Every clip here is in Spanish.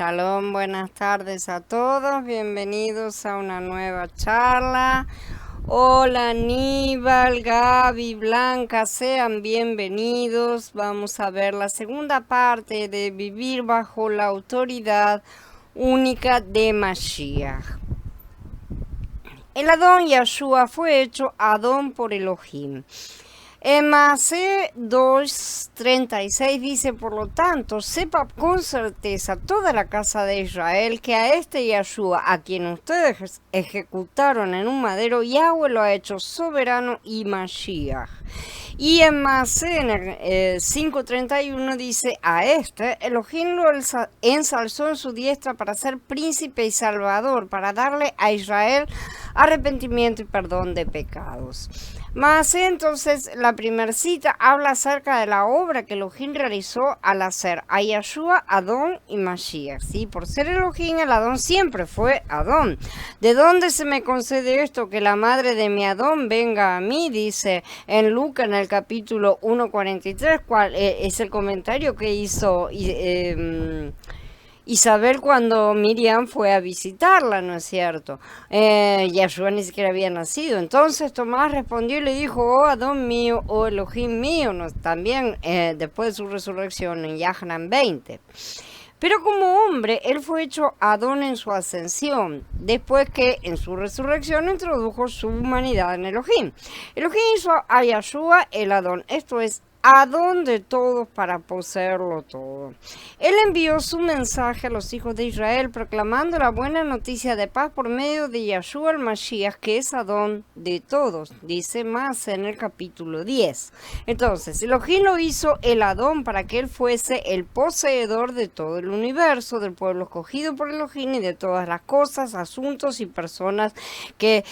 Shalom, buenas tardes a todos, bienvenidos a una nueva charla. Hola Aníbal, Gaby, Blanca, sean bienvenidos. Vamos a ver la segunda parte de Vivir bajo la autoridad única de Mashiach. El Adón Yahshua fue hecho Adón por Elohim. En Maaseh 2:36 dice, por lo tanto, sepa con certeza toda la casa de Israel que a este Yahshua, a quien ustedes ejecutaron en un madero, Yahweh lo ha hecho soberano y Mashiach. Y en Maaseh, en el 5:31 dice, a este Elohim lo ensalzó en su diestra para ser príncipe y salvador, para darle a Israel arrepentimiento y perdón de pecados. Maaseh, entonces, la primera cita habla acerca de la obra que Elohim realizó al hacer a Yahshua, Adón y Mashiach. ¿Sí? Por ser Elohim, el Adón siempre fue Adón. ¿De dónde se me concede esto? Que la madre de mi Adón venga a mí, dice en Lucas, en el capítulo 1:43, cuál es el comentario que hizo Isabel cuando Miriam fue a visitarla, ¿no es cierto? Yahshua ni siquiera había nacido. Entonces Tomás respondió y le dijo, oh Adón mío, oh Elohim mío, ¿no? También después de su resurrección en Yohanan 20. Pero como hombre, él fue hecho Adón en su ascensión, después que en su resurrección introdujo su humanidad en Elohim. Elohim hizo a Yahshua el Adón, esto es, Adón de todos para poseerlo todo. Él envió su mensaje a los hijos de Israel proclamando la buena noticia de paz por medio de Yahshua el Mashiach, que es Adón de todos, dice más en el capítulo 10. Entonces, Elohim lo hizo el Adón para que él fuese el poseedor de todo el universo, del pueblo escogido por Elohim y de todas las cosas, asuntos y personas que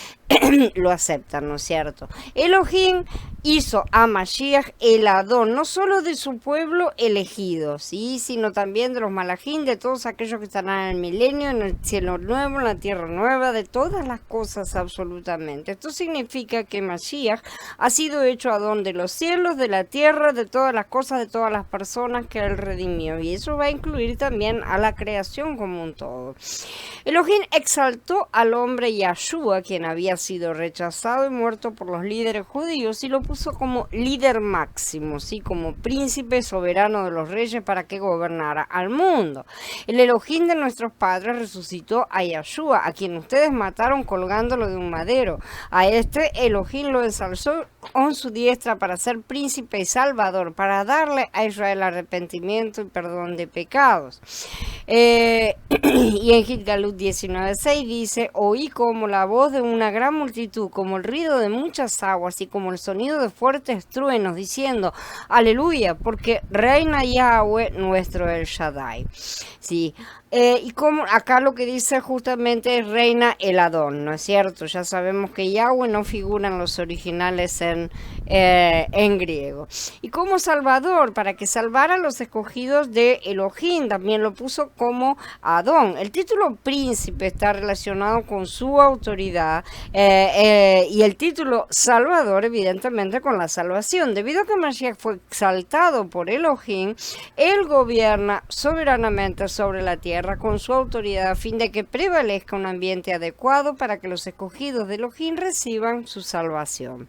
lo aceptan, ¿no es cierto? Elohim hizo a Mashiach el Adón, no solo de su pueblo elegido, ¿sí? Sino también de los malachim, de todos aquellos que estarán en el milenio, en el cielo nuevo, en la tierra nueva, de todas las cosas absolutamente. Esto significa que Mashiach ha sido hecho Adón de los cielos, de la tierra, de todas las cosas, de todas las personas que él redimió. Y eso va a incluir también a la creación como un todo. Elohim exaltó al hombre Yahshua, quien había sido rechazado y muerto por los líderes judíos, y lo puso como líder máximo, ¿sí? Como príncipe soberano de los reyes para que gobernara al mundo. El Elohim de nuestros padres resucitó a Yahshua, a quien ustedes mataron colgándolo de un madero. A este Elohim lo ensalzó en su diestra para ser príncipe y salvador, para darle a Israel arrepentimiento y perdón de pecados. Y en Gilgalut 19:6 dice, oí como la voz de una gran multitud, como el ruido de muchas aguas y como el sonido de fuertes truenos, diciendo, aleluya, porque reina Yahweh nuestro El Shaddai. Sí. Y como acá lo que dice justamente es reina el Adón, ¿no es cierto? Ya sabemos que Yahweh no figura en los originales en griego. Y como Salvador, para que salvara a los escogidos de Elohim, también lo puso como Adón. El título príncipe está relacionado con su autoridad y el título Salvador evidentemente con la salvación. Debido a que Mashiach fue exaltado por Elohim, él gobierna soberanamente sobre la tierra con su autoridad a fin de que prevalezca un ambiente adecuado para que los escogidos de Elohim reciban su salvación.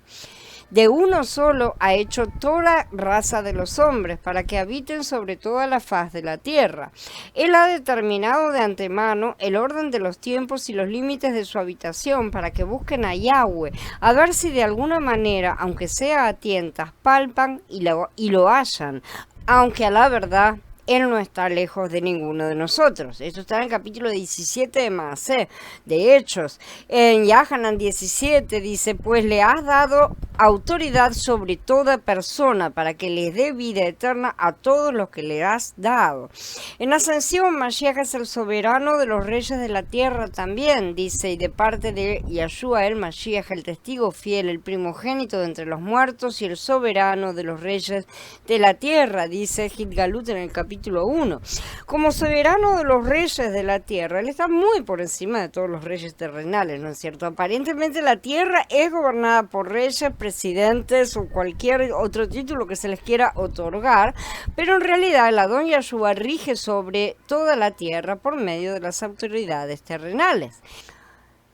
De uno solo ha hecho toda raza de los hombres para que habiten sobre toda la faz de la tierra. Él ha determinado de antemano el orden de los tiempos y los límites de su habitación para que busquen a Yahweh, a ver si de alguna manera, aunque sea a tientas, palpan y lo hallan, aunque a la verdad él no está lejos de ninguno de nosotros. Esto está en el capítulo 17 de Maaseh, de Hechos. En Yohanan 17 dice, pues le has dado autoridad sobre toda persona para que les dé vida eterna a todos los que le has dado. En Ascensión, Mashiach es el soberano de los reyes de la tierra también, dice, y de parte de Yahshua el Mashiach, el testigo fiel, el primogénito de entre los muertos y el soberano de los reyes de la tierra, dice Gilgalut en el capítulo capítulo 1. Como soberano de los reyes de la tierra, él está muy por encima de todos los reyes terrenales, ¿no es cierto? Aparentemente la tierra es gobernada por reyes, presidentes o cualquier otro título que se les quiera otorgar, pero en realidad el Adón Yahshua rige sobre toda la tierra por medio de las autoridades terrenales.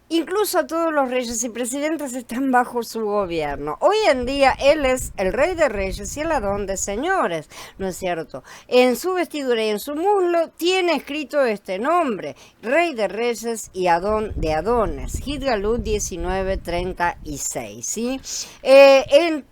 Incluso todos los reyes y presidentes están bajo su gobierno. Hoy en día él es el rey de reyes y el Adón de señores, ¿no es cierto? En su vestidura y en su muslo tiene escrito este nombre, Rey de Reyes y Adón de Adones, Gidgalut 19:36, ¿sí?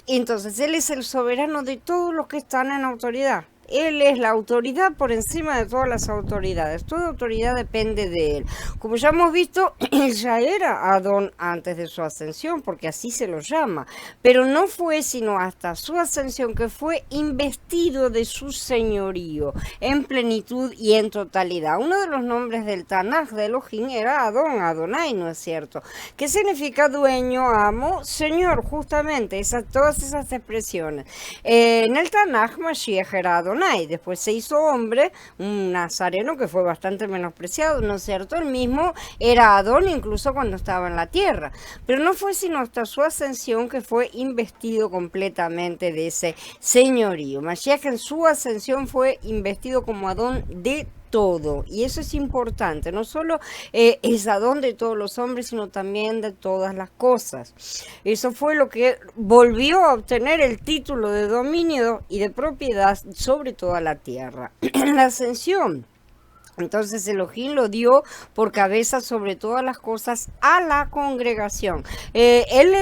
Entonces él es el soberano de todos los que están en autoridad. Él es la autoridad por encima de todas las autoridades. Toda autoridad depende de él. Como ya hemos visto, él ya era Adón antes de su ascensión, porque así se lo llama. Pero no fue sino hasta su ascensión que fue investido de su señorío en plenitud y en totalidad. Uno de los nombres del Tanaj de Elohim era Adón, Adonai, ¿no es cierto? Que significa dueño, amo, señor, justamente, todas esas expresiones. En el Tanaj, Mashiach era Adonai. Después se hizo hombre, un nazareno que fue bastante menospreciado, ¿no es cierto? Él mismo era Adón incluso cuando estaba en la tierra, pero no fue sino hasta su ascensión que fue investido completamente de ese señorío. Mashiach en su ascensión fue investido como Adón de todo, y eso es importante, no solo es Adón de todos los hombres, sino también de todas las cosas. Eso fue lo que volvió a obtener el título de dominio y de propiedad sobre toda la tierra. En la ascensión, entonces Elohim lo dio por cabeza sobre todas las cosas a la congregación. Él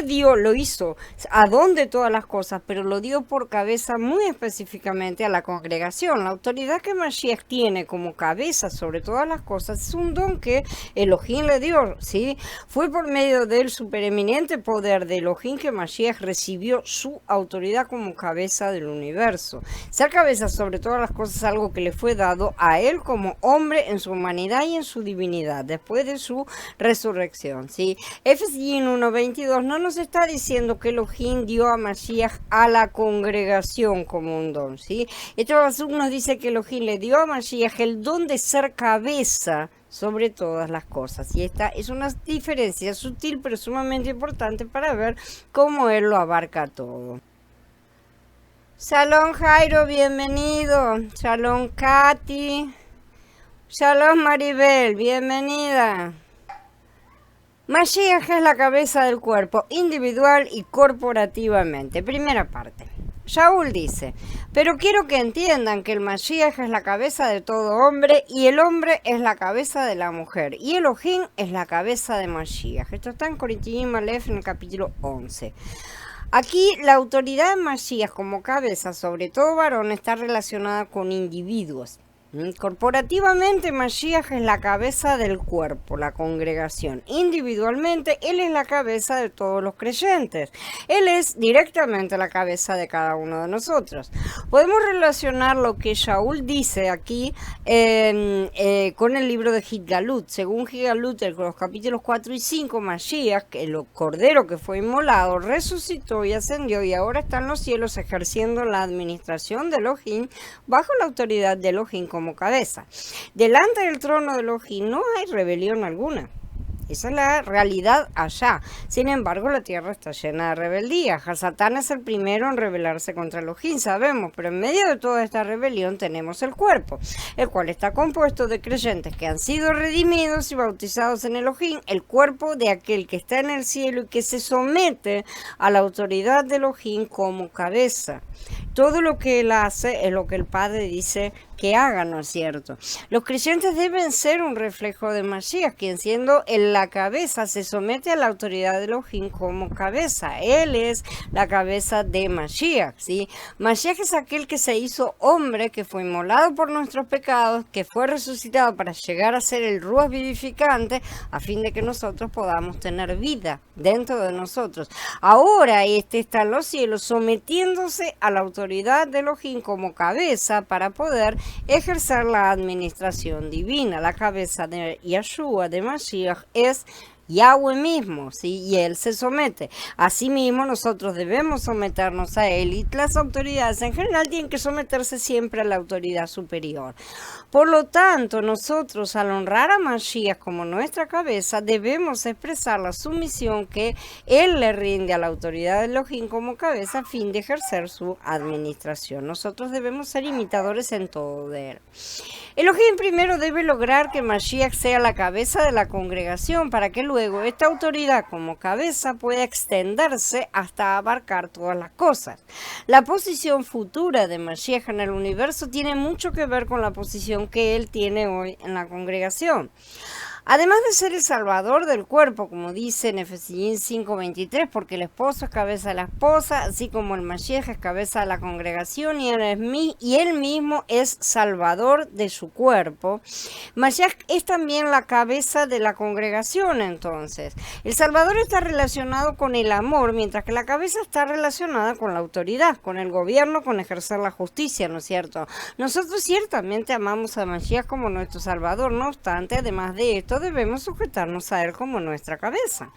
lo hizo Adón de todas las cosas, pero lo dio por cabeza muy específicamente a la congregación. La autoridad que Mashiach tiene como cabeza sobre todas las cosas es un don que Elohim le dio, ¿sí? Fue por medio del supereminente poder de Elohim que Mashiach recibió su autoridad como cabeza del universo. Ser cabeza sobre todas las cosas es algo que le fue dado a él como hombre en su humanidad y en su divinidad después de su resurrección, ¿sí? Efesios 1:22 no nos está diciendo que Elohim dio a Mashiach a la congregación como un don, ¿sí? Esto nos dice que Elohim le dio a Mashiach el don de ser cabeza sobre todas las cosas, y esta es una diferencia sutil pero sumamente importante para ver cómo él lo abarca todo. Shalom Jairo, bienvenido. Shalom Katy. Shalom Maribel, bienvenida. Mashiach es la cabeza del cuerpo, individual y corporativamente. Primera parte. Shaul dice, pero quiero que entiendan que el Mashiach es la cabeza de todo hombre y el hombre es la cabeza de la mujer y Elohim es la cabeza de Mashiach. Esto está en Corintiim Aleph en el capítulo 11. Aquí la autoridad de Mashiach como cabeza, sobre todo varón, está relacionada con individuos. Corporativamente, Mashiach es la cabeza del cuerpo, la congregación. Individualmente, él es la cabeza de todos los creyentes. Él es directamente la cabeza de cada uno de nosotros. Podemos relacionar lo que Shaul dice aquí con el libro de Gidgalut. Según Gidgalut, en los capítulos 4 y 5, Mashiach, el cordero que fue inmolado, resucitó y ascendió y ahora está en los cielos ejerciendo la administración de Elohim bajo la autoridad de Elohim como cabeza. Delante del trono de Elohim no hay rebelión alguna. Esa es la realidad allá. Sin embargo, la tierra está llena de rebeldía. Satán es el primero en rebelarse contra Elohim, sabemos, pero en medio de toda esta rebelión tenemos el cuerpo, el cual está compuesto de creyentes que han sido redimidos y bautizados en Elohim, el cuerpo de aquel que está en el cielo y que se somete a la autoridad de Elohim como cabeza. Todo lo que él hace es lo que el Padre dice que hagan, ¿no es cierto? Los creyentes deben ser un reflejo de Mashiach, quien siendo la cabeza se somete a la autoridad de Elohim como cabeza. Él es la cabeza de Mashiach, ¿sí? Mashiach es aquel que se hizo hombre, que fue inmolado por nuestros pecados, que fue resucitado para llegar a ser el Ruach vivificante, a fin de que nosotros podamos tener vida dentro de nosotros. Ahora está en los cielos sometiéndose a la autoridad de Elohim como cabeza para poder ejercer la administración divina. La cabeza de Yahshua, de Mashiach, es Yahweh mismo, ¿sí? Y él se somete. Asimismo, nosotros debemos someternos a él y las autoridades en general tienen que someterse siempre a la autoridad superior. Por lo tanto, nosotros al honrar a Mashiach como nuestra cabeza, debemos expresar la sumisión que él le rinde a la autoridad de Elohim como cabeza a fin de ejercer su administración. Nosotros debemos ser imitadores en todo de él. Elohim primero debe lograr que Mashiach sea la cabeza de la congregación para que luego esta autoridad como cabeza pueda extenderse hasta abarcar todas las cosas. La posición futura de Mashiach en el universo tiene mucho que ver con la posición que él tiene hoy en la congregación. Además de ser el salvador del cuerpo, como dice en Efesios 5:23, porque el esposo es cabeza de la esposa, así como el Mashiach es cabeza de la congregación y él mismo es salvador de su cuerpo. Mashiach es también la cabeza de la congregación, entonces. El salvador está relacionado con el amor, mientras que la cabeza está relacionada con la autoridad, con el gobierno, con ejercer la justicia, ¿no es cierto? Nosotros ciertamente amamos a Mashiach como nuestro salvador, no obstante, además de esto, debemos sujetarnos a él como nuestra cabeza.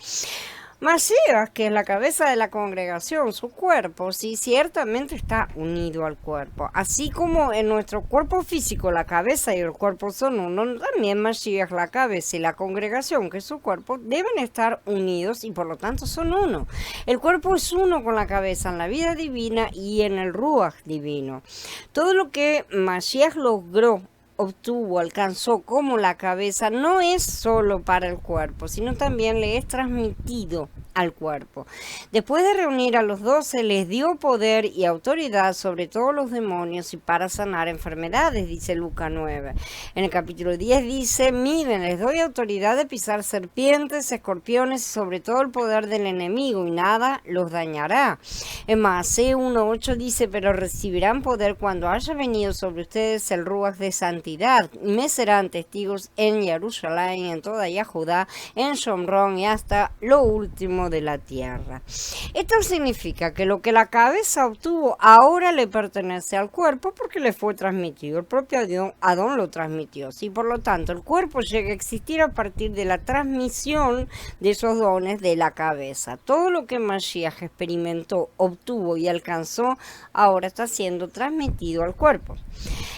Mashiach, que es la cabeza de la congregación, su cuerpo, sí, ciertamente está unido al cuerpo. Así como en nuestro cuerpo físico la cabeza y el cuerpo son uno, también Mashiach, la cabeza y la congregación, que es su cuerpo, deben estar unidos y por lo tanto son uno. El cuerpo es uno con la cabeza en la vida divina y en el Ruach divino. Todo lo que Mashiach logró, obtuvo, alcanzó como la cabeza, no es solo para el cuerpo, sino también le es transmitido al cuerpo. Después de reunir a los 12, les dio poder y autoridad sobre todos los demonios y para sanar enfermedades, dice Lucas 9. En el capítulo 10 dice, miren, les doy autoridad de pisar serpientes, escorpiones y sobre todo el poder del enemigo y nada los dañará. En Maaseh 1:8 dice, pero recibirán poder cuando haya venido sobre ustedes el Ruach de santidad y me serán testigos en Jerusalén, en toda Judá, en Shomrón y hasta lo último de la tierra. Esto significa que lo que la cabeza obtuvo ahora le pertenece al cuerpo porque le fue transmitido. El propio Adón lo transmitió. ¿Sí? Por lo tanto, el cuerpo llega a existir a partir de la transmisión de esos dones de la cabeza. Todo lo que Mashiach experimentó, obtuvo y alcanzó ahora está siendo transmitido al cuerpo.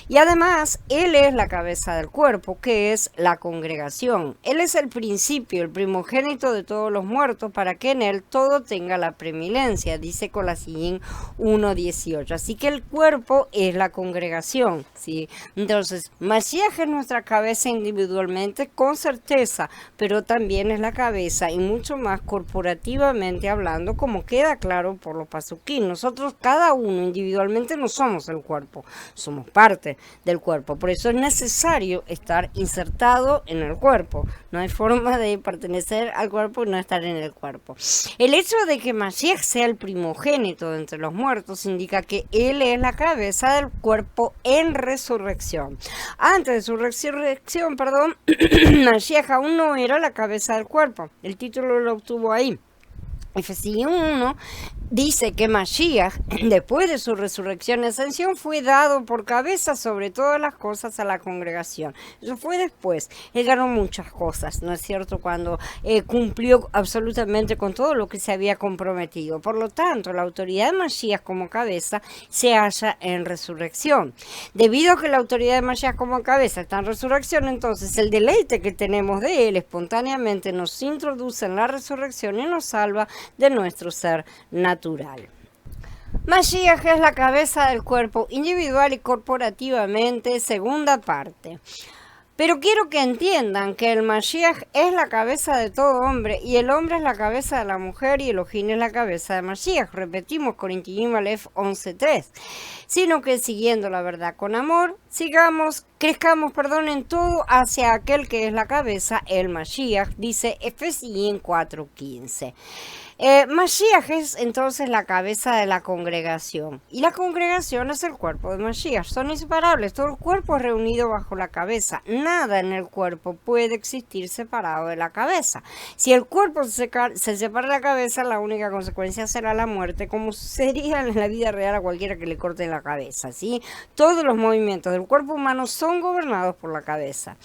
Y además, él es la cabeza del cuerpo, que es la congregación. Él es el principio, el primogénito de todos los muertos, para que en él todo tenga la preeminencia, dice Colosenses 1:18. Así que el cuerpo es la congregación, ¿sí? Entonces, Mashiach es nuestra cabeza individualmente, con certeza, pero también es la cabeza y mucho más corporativamente hablando, como queda claro por los pasuquín. Nosotros, cada uno individualmente, no somos el cuerpo, somos parte del cuerpo. Por eso es necesario estar insertado en el cuerpo. No hay forma de pertenecer al cuerpo y no estar en el cuerpo. El hecho de que Mashiach sea el primogénito de entre los muertos indica que él es la cabeza del cuerpo en resurrección. Antes de su resurrección, Mashiach aún no era la cabeza del cuerpo. El título lo obtuvo ahí. Efesios 1 dice que Mashiach, después de su resurrección y ascensión, fue dado por cabeza sobre todas las cosas a la congregación. Eso fue después. Él ganó muchas cosas, ¿no es cierto? Cuando cumplió absolutamente con todo lo que se había comprometido. Por lo tanto, la autoridad de Mashiach como cabeza se halla en resurrección. Debido a que la autoridad de Mashiach como cabeza está en resurrección, entonces el deleite que tenemos de él espontáneamente nos introduce en la resurrección y nos salva de nuestro ser natural. Mashiach es la cabeza del cuerpo individual y corporativamente, segunda parte. Pero quiero que entiendan que el Mashiach es la cabeza de todo hombre y el hombre es la cabeza de la mujer y Elohim es la cabeza de Mashiach. Repetimos Corintios 11:3. Sino que siguiendo la verdad con amor, crezcamos en todo hacia aquel que es la cabeza, el Mashiach, dice Efesios 4:15. Mashiach es entonces la cabeza de la congregación y la congregación es el cuerpo de Mashiach. Son inseparables, todo el cuerpo es reunido bajo la cabeza. Nada en el cuerpo puede existir separado de la cabeza. Si el cuerpo se separa de la cabeza, la única consecuencia será la muerte, como sucedería en la vida real a cualquiera que le corten la cabeza, ¿sí? Todos los movimientos del el cuerpo humano son gobernados por la cabeza.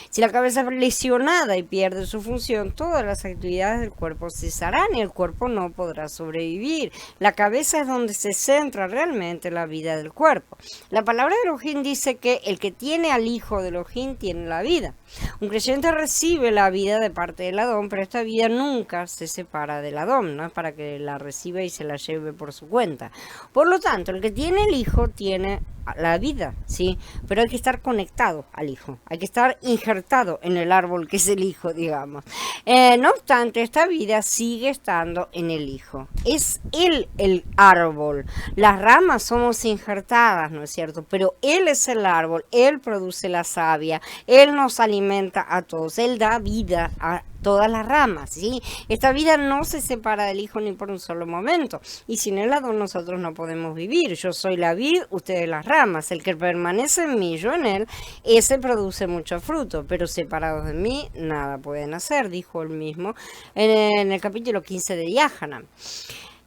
Si la cabeza es lesionada y pierde su función, todas las actividades del cuerpo cesarán y el cuerpo no podrá sobrevivir. La cabeza es donde se centra realmente la vida del cuerpo. La palabra de Elohim dice que el que tiene al hijo de Elohim tiene la vida. Un creyente recibe la vida de parte del Adón, pero esta vida nunca se separa del Adón, no es para que la reciba y se la lleve por su cuenta. Por lo tanto, el que tiene el hijo tiene la vida, ¿sí? Pero hay que estar conectado al hijo, hay que estar injertado en el árbol que es el hijo, digamos. No obstante, esta vida sigue estando en el hijo. Es él el árbol. Las ramas somos injertadas, ¿no es cierto? Pero él es el árbol, él produce la savia, él nos alimenta a todos, él da vida a todas las ramas, ¿sí? Esta vida no se separa del hijo ni por un solo momento, y sin el Adón nosotros no podemos vivir. Yo soy la vid, ustedes las ramas. El que permanece en mí, yo en él, ese produce mucho fruto, pero separados de mí nada pueden hacer, dijo él mismo en el capítulo 15 de Yahanan.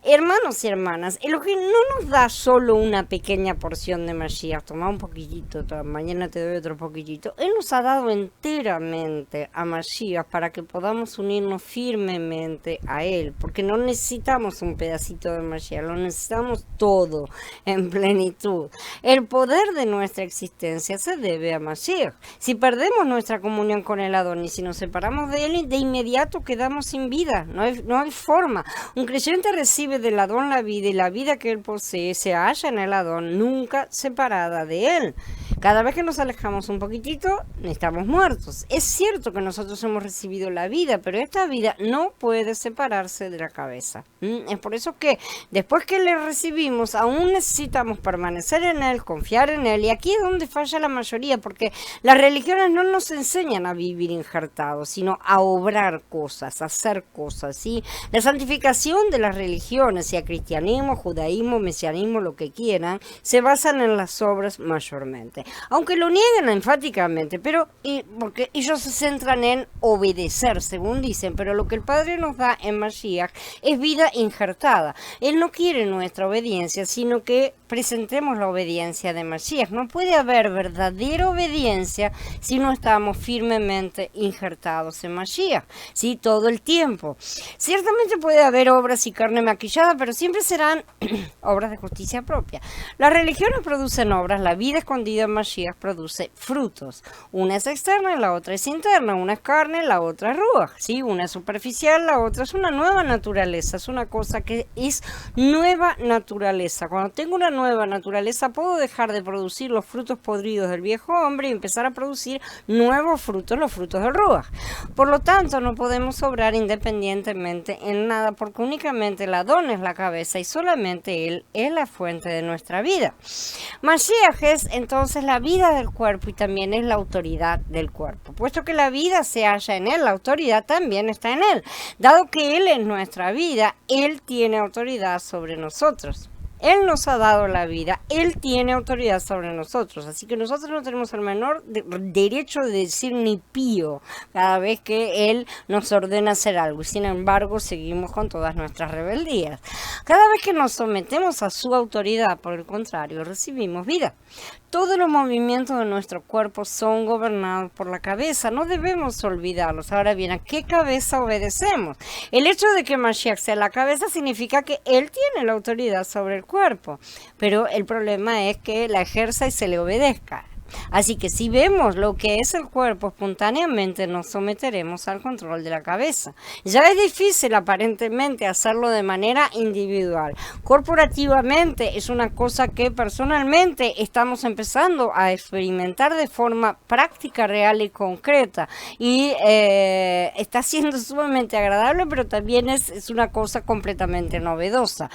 Hermanos y hermanas, Elohim no nos da solo una pequeña porción de Mashiach, toma un poquitito, mañana te doy otro poquitito. Él nos ha dado enteramente a Mashiach para que podamos unirnos firmemente a Él, porque no necesitamos un pedacito de Mashiach, lo necesitamos todo en plenitud. El poder de nuestra existencia se debe a Mashiach. Si perdemos nuestra comunión con el Adón y si nos separamos de Él, de inmediato quedamos sin vida, no hay forma. Un creyente recibe del Adón la vida y la vida que él posee se halla en el Adón, nunca separada de él. Cada vez que nos alejamos un poquitito, estamos muertos. Es cierto que nosotros hemos recibido la vida, pero esta vida no puede separarse de la cabeza. Es por eso que después que le recibimos, aún necesitamos permanecer en él, confiar en él. Y aquí es donde falla la mayoría, porque las religiones no nos enseñan a vivir injertados, sino a obrar cosas, a hacer cosas, ¿sí? La santificación de las religiones, sea cristianismo, judaísmo, mesianismo, lo que quieran, se basan en las obras mayormente. Aunque lo nieguen enfáticamente, pero porque ellos se centran en obedecer, según dicen, pero lo que el Padre nos da en Mashiach es vida injertada. Él no quiere nuestra obediencia, sino que presentemos la obediencia de Mashiach. No puede haber verdadera obediencia si no estamos firmemente injertados en Mashiach, ¿sí? Todo el tiempo. Ciertamente puede haber obras y carne maquillada, pero siempre serán obras de justicia propia. Las religiones producen obras, la vida escondida en Mashiach produce frutos. Una es externa y la otra es interna. Una es carne, la otra es ruach, ¿sí? Una es superficial, la otra es una nueva naturaleza. Es una cosa que es nueva naturaleza. Cuando tengo una nueva naturaleza, puedo dejar de producir los frutos podridos del viejo hombre y empezar a producir nuevos frutos, los frutos del ruach. Por lo tanto, no podemos obrar independientemente en nada, porque únicamente el Adón es la cabeza y solamente Él es la fuente de nuestra vida. Mashiach es entonces la vida del cuerpo y también es la autoridad del cuerpo. Puesto que la vida se halla en Él, la autoridad también está en Él. Dado que Él es nuestra vida, Él tiene autoridad sobre nosotros. Él nos ha dado la vida, Él tiene autoridad sobre nosotros, así que nosotros no tenemos el menor derecho de decir ni pío cada vez que Él nos ordena hacer algo, y sin embargo seguimos con todas nuestras rebeldías. Cada vez que nos sometemos a su autoridad, por el contrario, recibimos vida. Todos los movimientos de nuestro cuerpo son gobernados por la cabeza, no debemos olvidarlos. Ahora bien, ¿a qué cabeza obedecemos? El hecho de que Mashiach sea la cabeza significa que Él tiene la autoridad sobre el cuerpo, pero el problema es que la ejerza y se le obedezca. Así que si vemos lo que es el cuerpo, espontáneamente nos someteremos al control de la cabeza. Ya es difícil aparentemente hacerlo de manera individual. Corporativamente es una cosa que personalmente estamos empezando a experimentar de forma práctica, real y concreta. Y está siendo sumamente agradable, pero también es una cosa completamente novedosa.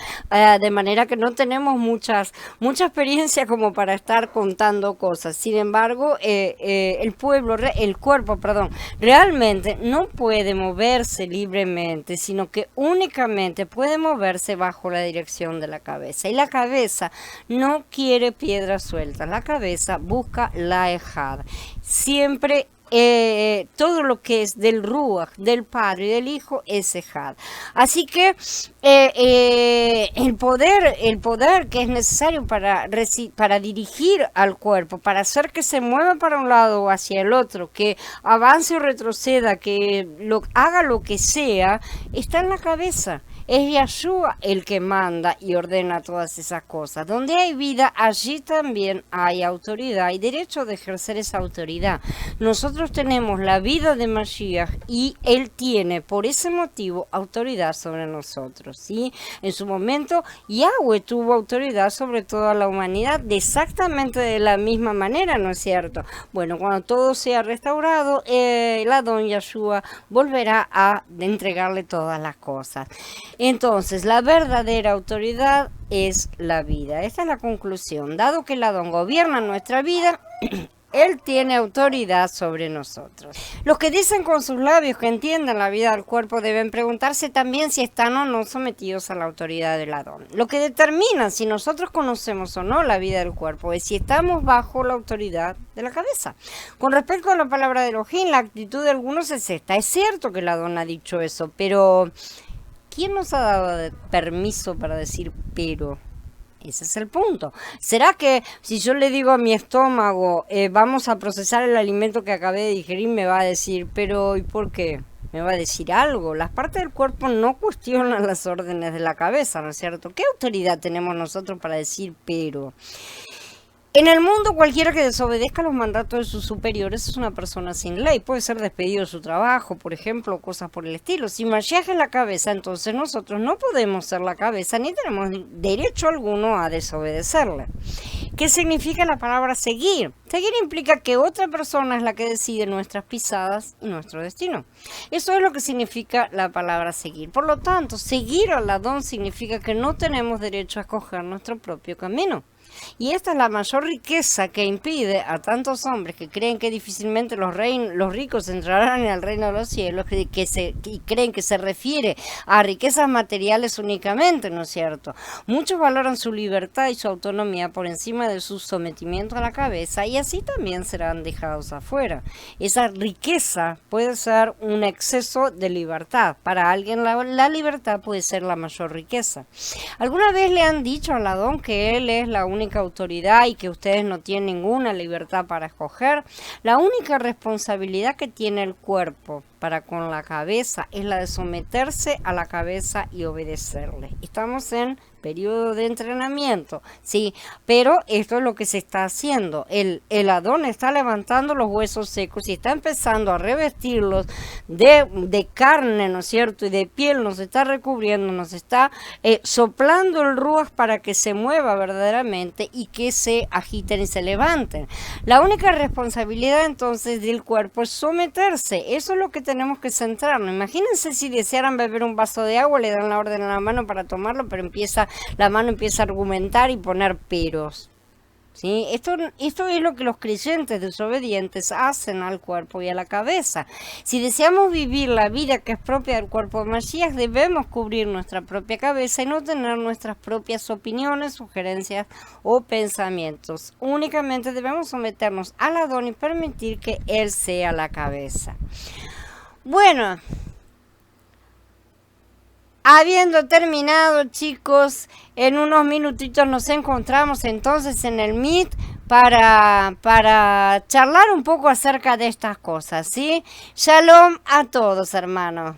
De manera que no tenemos mucha experiencia como para estar contando cosas. Sin embargo, el cuerpo, realmente no puede moverse libremente, sino que únicamente puede moverse bajo la dirección de la cabeza. Y la cabeza no quiere piedras sueltas, la cabeza busca la ejad. Siempre todo lo que es del Ruach, del Padre y del Hijo, es Ejad. Así que el poder que es necesario para dirigir al cuerpo, para hacer que se mueva para un lado o hacia el otro, que avance o retroceda, que haga lo que sea, está en la cabeza. Es Yahshua el que manda y ordena todas esas cosas. Donde hay vida, allí también hay autoridad y derecho de ejercer esa autoridad. Nosotros tenemos la vida de Mashiach y él tiene por ese motivo autoridad sobre nosotros, ¿sí? En su momento Yahweh tuvo autoridad sobre toda la humanidad exactamente de la misma manera, ¿no es cierto? Bueno, cuando todo sea restaurado, el Adón Yahshua volverá a entregarle todas las cosas. Entonces, la verdadera autoridad es la vida. Esta es la conclusión. Dado que el Adón gobierna nuestra vida, él tiene autoridad sobre nosotros. Los que dicen con sus labios que entienden la vida del cuerpo deben preguntarse también si están o no sometidos a la autoridad del Adón. Lo que determina si nosotros conocemos o no la vida del cuerpo es si estamos bajo la autoridad de la cabeza. Con respecto a la palabra de Elohim, la actitud de algunos es esta. Es cierto que el Adón ha dicho eso, pero ¿quién nos ha dado permiso para decir pero? Ese es el punto. ¿Será que si yo le digo a mi estómago, vamos a procesar el alimento que acabé de digerir, me va a decir, pero ¿y por qué? Me va a decir algo. Las partes del cuerpo no cuestionan las órdenes de la cabeza, ¿no es cierto? ¿Qué autoridad tenemos nosotros para decir pero? En el mundo, cualquiera que desobedezca los mandatos de sus superiores es una persona sin ley. Puede ser despedido de su trabajo, por ejemplo, o cosas por el estilo. Si Mashiach es la cabeza, entonces nosotros no podemos ser la cabeza ni tenemos derecho alguno a desobedecerle. ¿Qué significa la palabra seguir? Seguir implica que otra persona es la que decide nuestras pisadas y nuestro destino. Eso es lo que significa la palabra seguir. Por lo tanto, seguir al Adón significa que no tenemos derecho a escoger nuestro propio camino. Y esta es la mayor riqueza que impide a tantos hombres que creen que difícilmente los ricos entrarán en el reino de los cielos y creen que se refiere a riquezas materiales únicamente, ¿no es cierto? Muchos valoran su libertad y su autonomía por encima de su sometimiento a la cabeza y así también serán dejados afuera. Esa riqueza puede ser un exceso de libertad. Para alguien la libertad puede ser la mayor riqueza. ¿Alguna vez le han dicho al Adón que él es la única autoridad y que ustedes no tienen ninguna libertad para escoger? La única responsabilidad que tiene el cuerpo para con la cabeza es la de someterse a la cabeza y obedecerle. Estamos en periodo de entrenamiento, sí, pero esto es lo que se está haciendo. El Adón está levantando los huesos secos y está empezando a revestirlos de carne, ¿no es cierto? Y de piel, nos está recubriendo, nos está soplando el ruaj para que se mueva verdaderamente y que se agiten y se levanten. La única responsabilidad entonces del cuerpo es someterse. Eso es lo que tenemos que centrarnos. Imagínense si desearan beber un vaso de agua, le dan la orden a la mano para tomarlo, pero la mano empieza a argumentar y poner peros. ¿Sí? Esto es lo que los creyentes desobedientes hacen al cuerpo y a la cabeza. Si deseamos vivir la vida que es propia del cuerpo de Mashiach, debemos cubrir nuestra propia cabeza y no tener nuestras propias opiniones, sugerencias o pensamientos. Únicamente debemos someternos al Adón y permitir que él sea la cabeza. Bueno, habiendo terminado, chicos, en unos minutitos nos encontramos entonces en el Meet para charlar un poco acerca de estas cosas, ¿sí? Shalom a todos, hermanos.